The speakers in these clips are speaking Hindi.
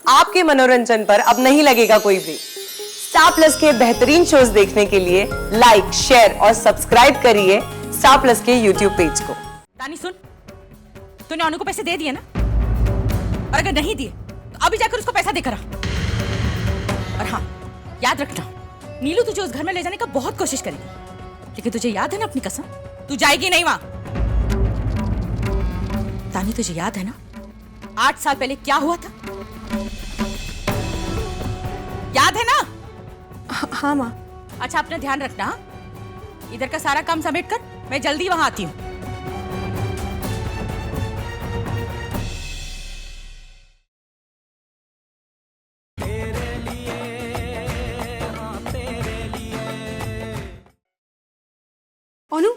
आपके मनोरंजन पर अब नहीं लगेगा कोई ब्रेक। स्टार प्लस के बेहतरीन शोज देखने के लिए लाइक, शेयर और सब्सक्राइब करिए स्टार प्लस के यूट्यूब पेज को। तानी सुन, तूने अनु को पैसे दे दिए ना? और अगर नहीं दिए तो अभी जाकर उसको पैसा देकर आ। और हाँ, याद रखना, नीलू तुझे उस घर में ले जाने का बहुत कोशिश करेगी, लेकिन तुझे याद है ना अपनी कसम, तू जाएगी नहीं वहां। तानी तुझे याद है ना 8 साल पहले क्या हुआ था? याद है ना? हाँ माँ। अच्छा, अपना ध्यान रखना। इधर का सारा काम समेट कर मैं जल्दी वहां आती हूँ। अनु,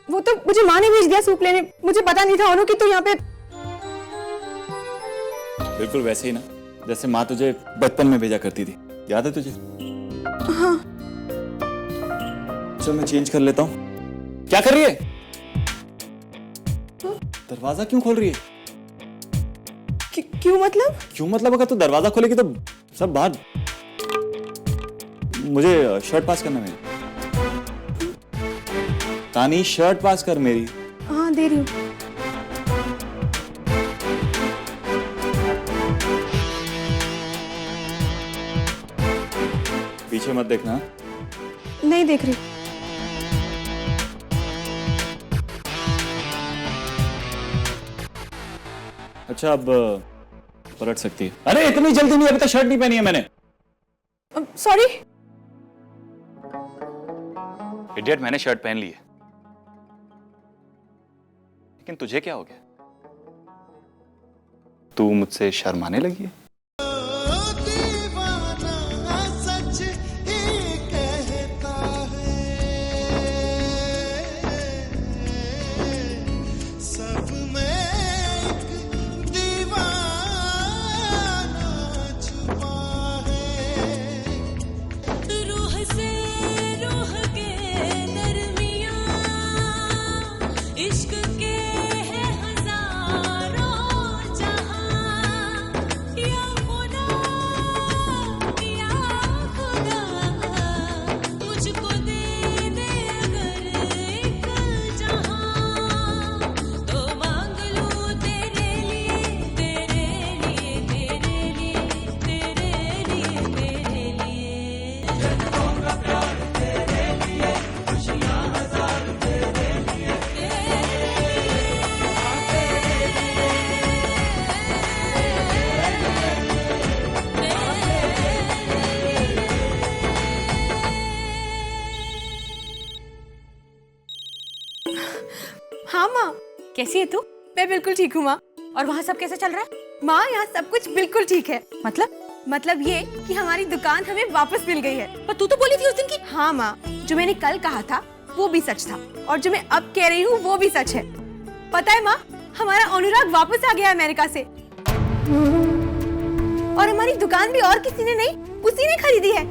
वो तो मुझे माँ ने भेज दिया सूप लेने। मुझे पता नहीं था अनु कि तू यहाँ पे। बिल्कुल वैसे ही ना जैसे माँ तुझे बचपन में भेजा करती थी, याद है तुझे? हाँ। चल मैं चेंज कर लेता हूँ। क्या कर रही है? दरवाजा क्यों खोल रही है? क्यों मतलब? क्यों मतलब? अगर तू दरवाजा खोलेगी तो सब बाहर। मुझे शर्ट पास करना है। तानी शर्ट पास कर मेरी। हाँ दे रही हूँ। पीछे मत देखना। नहीं देख रही। अच्छा अब पलट सकती है। अरे इतनी जल्दी नहीं, अभी तक शर्ट नहीं पहनी है मैंने। सॉरी। इडियट, मैंने शर्ट पहन ली है। लेकिन तुझे क्या हो गया? तू मुझसे शर्माने लगी है? हाँ माँ। कैसी है तू? मैं बिल्कुल ठीक हूँ माँ। और वहां सब कैसे चल रहा है? माँ यहाँ सब कुछ बिल्कुल ठीक है। मतलब ये कि हमारी दुकान हमें वापस मिल गई है। पर तू तो बोली थी उस दिन की। हाँ माँ, जो मैंने कल कहा था वो भी सच था, और जो मैं अब कह रही हूँ वो भी सच है। पता है माँ, हमारा अनुराग वापस आ गया अमेरिका से। और हमारी दुकान भी और किसी ने नहीं, उसी ने खरीदी है।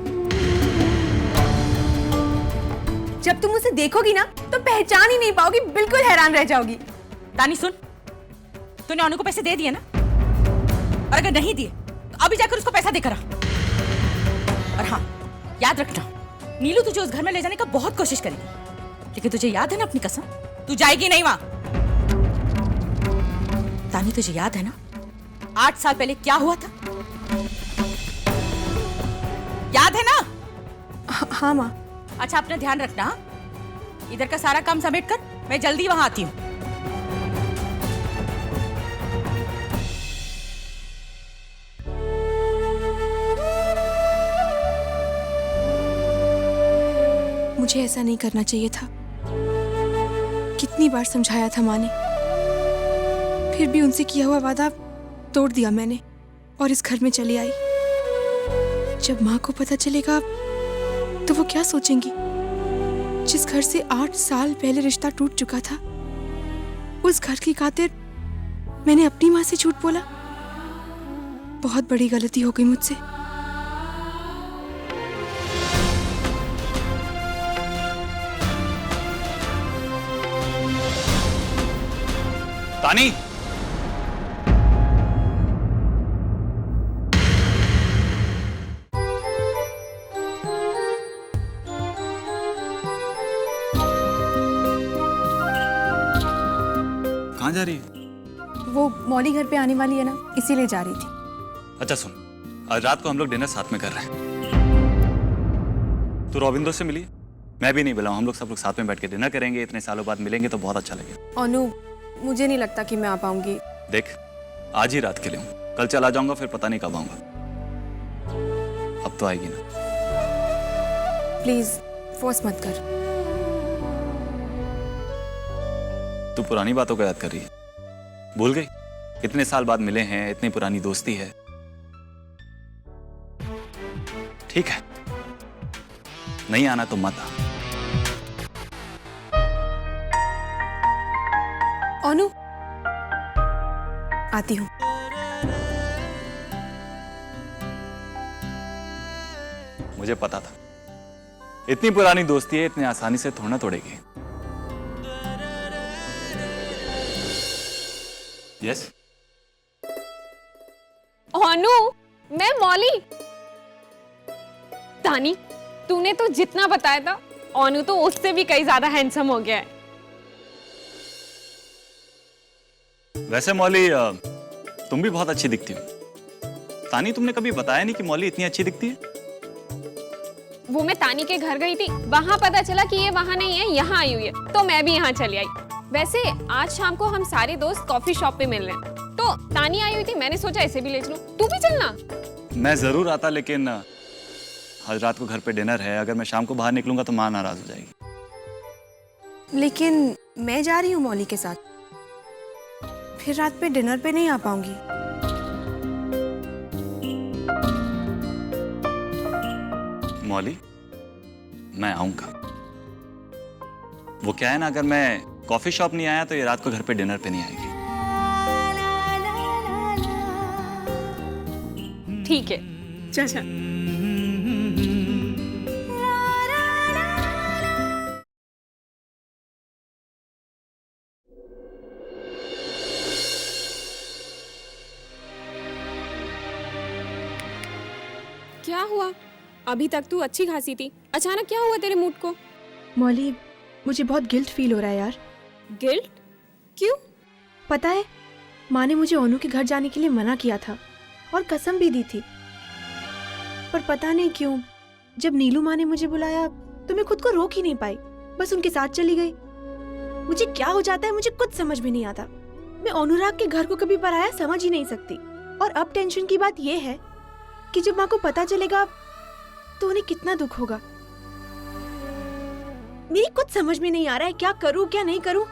जब तुम उसे देखोगी ना तो पहचान ही नहीं पाओगी, बिल्कुल हैरान रह जाओगी। तानी सुन, तूने अनु को पैसे दे दिए ना? और अगर नहीं दिए तो अभी जाकर उसको पैसा देकर आ। और हाँ, याद रखना, नीलू तुझे उस घर में ले जाने का बहुत कोशिश करेगी, लेकिन तुझे याद है ना अपनी कसम, तू जाएगी नहीं वहां। तानी तुझे याद है ना 8 साल पहले क्या हुआ था? याद है ना? हाँ माँ। अच्छा, अपना ध्यान रखना। इधर का सारा काम समेट कर मैं जल्दी वहां आती हूँ। मुझे ऐसा नहीं करना चाहिए था। कितनी बार समझाया था माँ ने, फिर भी उनसे किया हुआ वादा तोड़ दिया मैंने और इस घर में चली आई। जब माँ को पता चलेगा तो वो क्या सोचेंगी? जिस घर से 8 साल पहले रिश्ता टूट चुका था, उस घर की खातिर मैंने अपनी माँ से झूठ बोला। बहुत बड़ी गलती हो गई मुझसे। तानी, कहाँ जा रही है? वो मौली घर पे आने वाली है ना, इसीलिए जा रही थी। अच्छा सुन, आज रात को हम लोग डिनर साथ में कर रहे हैं। तू रॉबिंदो से मिली? मैं भी नहीं मिला हूं। हम लोग सब लोग साथ में बैठ के डिनर करेंगे। इतने सालों बाद मिलेंगे तो बहुत अच्छा लगेगा। अनु, मुझे नहीं लगता कि मैं आ पाऊंगी। देख, आज ही रात के लिए हूँ, कल चला जाऊंगा, फिर पता नहीं कब आऊंगा। अब तो आएगी ना? प्लीज फोर्स मत कर। तू पुरानी बातों को याद कर रही है? भूल गई? इतने साल बाद मिले हैं, इतनी पुरानी दोस्ती है। ठीक है, नहीं आना तो मत आ। अनु, आती हूँ। मुझे पता था, इतनी पुरानी दोस्ती है, इतनी आसानी से थोड़ा ना तोड़ेगी। यस? अनु, मैं मौली। तानी, तूने तो जितना बताया था, अनु तो उससे भी कई ज्यादा हैंडसम हो गया है। वैसे मौली, तुम भी बहुत अच्छी दिखती हो। तानी, तुमने कभी बताया नहीं कि मौली इतनी अच्छी दिखती है। वो मैं तानी के घर गई थी, वहां पता चला कि ये वहां नहीं है, यहाँ आई हुई है, तो मैं भी यहाँ चली आई। वैसे आज शाम को हम सारे दोस्त कॉफी शॉप पे मिल रहे हैं, तो तानी आई हुई थी, मैंने सोचा इसे भी ले चलूं। तू भी चलना। मैं जरूर आता, लेकिन आज रात को घर पे डिनर है। अगर मैं शाम को बाहर निकलूंगा तो माँ नाराज हो जाएगी। लेकिन मैं जा रही हूँ मौली के साथ, फिर रात पे डिनर पे नहीं आ पाऊंगी। मौली, मैं आऊंगा। वो क्या है ना, अगर मैं कॉफी शॉप नहीं आया तो ये रात को घर पे डिनर पे नहीं आएगी। ठीक है, चल चल। क्या हुआ? अभी तक तू अच्छी खासी थी, अचानक क्या हुआ तेरे मूड को? मौली, मुझे बहुत गिल्ट फील हो रहा है यार। गिल्ट? क्यों? पता है, माँ ने मुझे अनु के घर जाने के लिए मना किया था और कसम भी दी थी, पर पता नहीं क्यों जब नीलू माँ ने मुझे बुलाया तो मैं खुद को रोक ही नहीं पाई, बस उनके साथ चली गई। मुझे क्या हो जाता है मुझे कुछ समझ में नहीं आता। मैं अनुराग के घर को कभी पराया समझ ही नहीं सकती। और अब टेंशन की बात यह है कि जब माँ को पता चलेगा तो उन्हें कितना दुख होगा। मेरी कुछ समझ में नहीं आ रहा है, क्या करूं क्या नहीं करूं।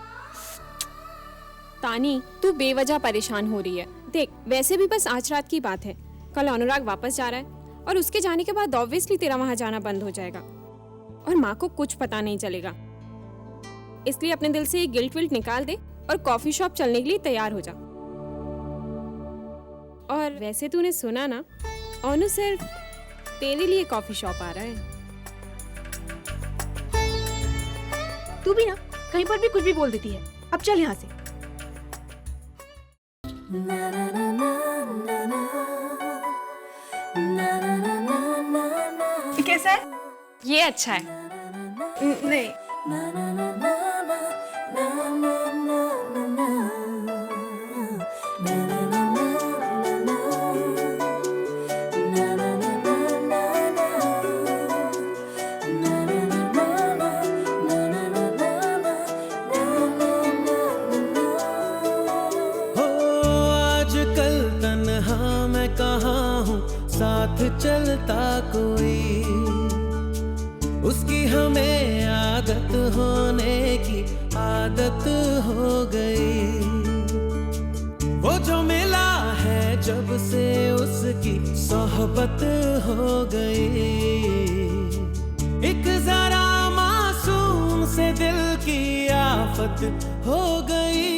तानी, तू बेवजह परेशान हो रही है। देख, वैसे भी बस आज रात की बात है, कल अनुराग वापस जा रहा है और उसके जाने के बाद ऑब्वियसली तेरा वहां जाना बंद हो जाएगा और माँ को कुछ पता नहीं चलेगा। इसलिए अपने दिल से ये गिल्ट विल्ट निकाल दे और कॉफी शॉप चलने के लिए तैयार हो जा। और वैसे तूने सुना ना, अनु सिर्फ तेरे लिए कॉफी शॉप आ रहा है। तू भी ना कहीं पर भी कुछ भी बोल देती है। अब चल यहाँ से। कैसा है? ये अच्छा है। नहीं, साथ चलता कोई, उसकी हमें आदत होने की आदत हो गई। वो जो मिला है जब से उसकी सोहबत हो गई। एक जरा मासूम से दिल की आफत हो गई।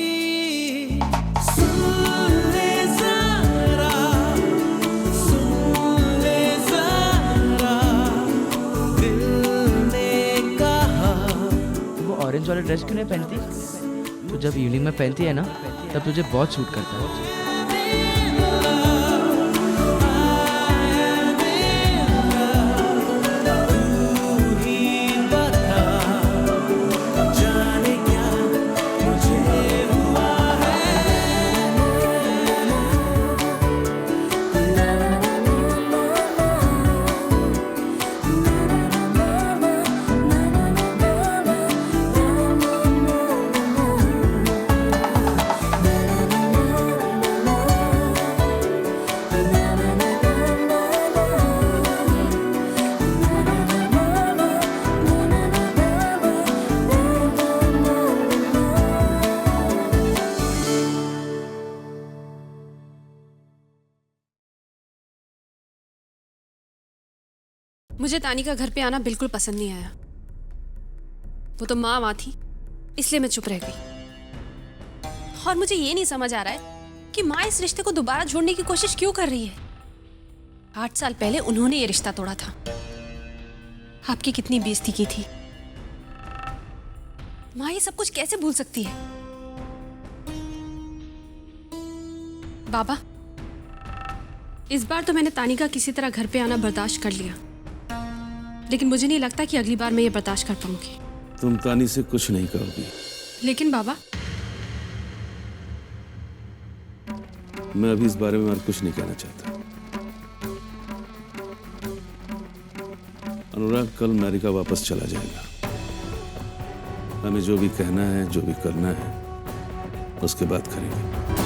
ऑरेंज वाला ड्रेस क्यों नहीं पहनती? तो जब इवनिंग में पहनती है ना तब तुझे बहुत सूट करता है। मुझे तानी का घर पे आना बिल्कुल पसंद नहीं आया। वो तो माँ थी, इसलिए मैं चुप रह गई। और मुझे ये नहीं समझ आ रहा है कि माँ इस रिश्ते को दोबारा जोड़ने की कोशिश क्यों कर रही है। 8 साल पहले उन्होंने ये रिश्ता तोड़ा था। आपकी कितनी बेइज्जती की थी। माँ ये सब कुछ कैसे भूल सकती है? बाबा, इस बार तो मैंने तानी का किसी तरह घर पे आना बर्दाश्त कर लिया, लेकिन मुझे नहीं लगता कि अगली बार मैं ये बर्दाश्त कर पाऊंगी। तुम तानी से कुछ नहीं कहोगी। लेकिन बाबा, मैं अभी इस बारे में और कुछ नहीं कहना चाहता। अनुराग कल अमेरिका वापस चला जाएगा। हमें जो भी कहना है, जो भी करना है, उसके बाद करेंगे।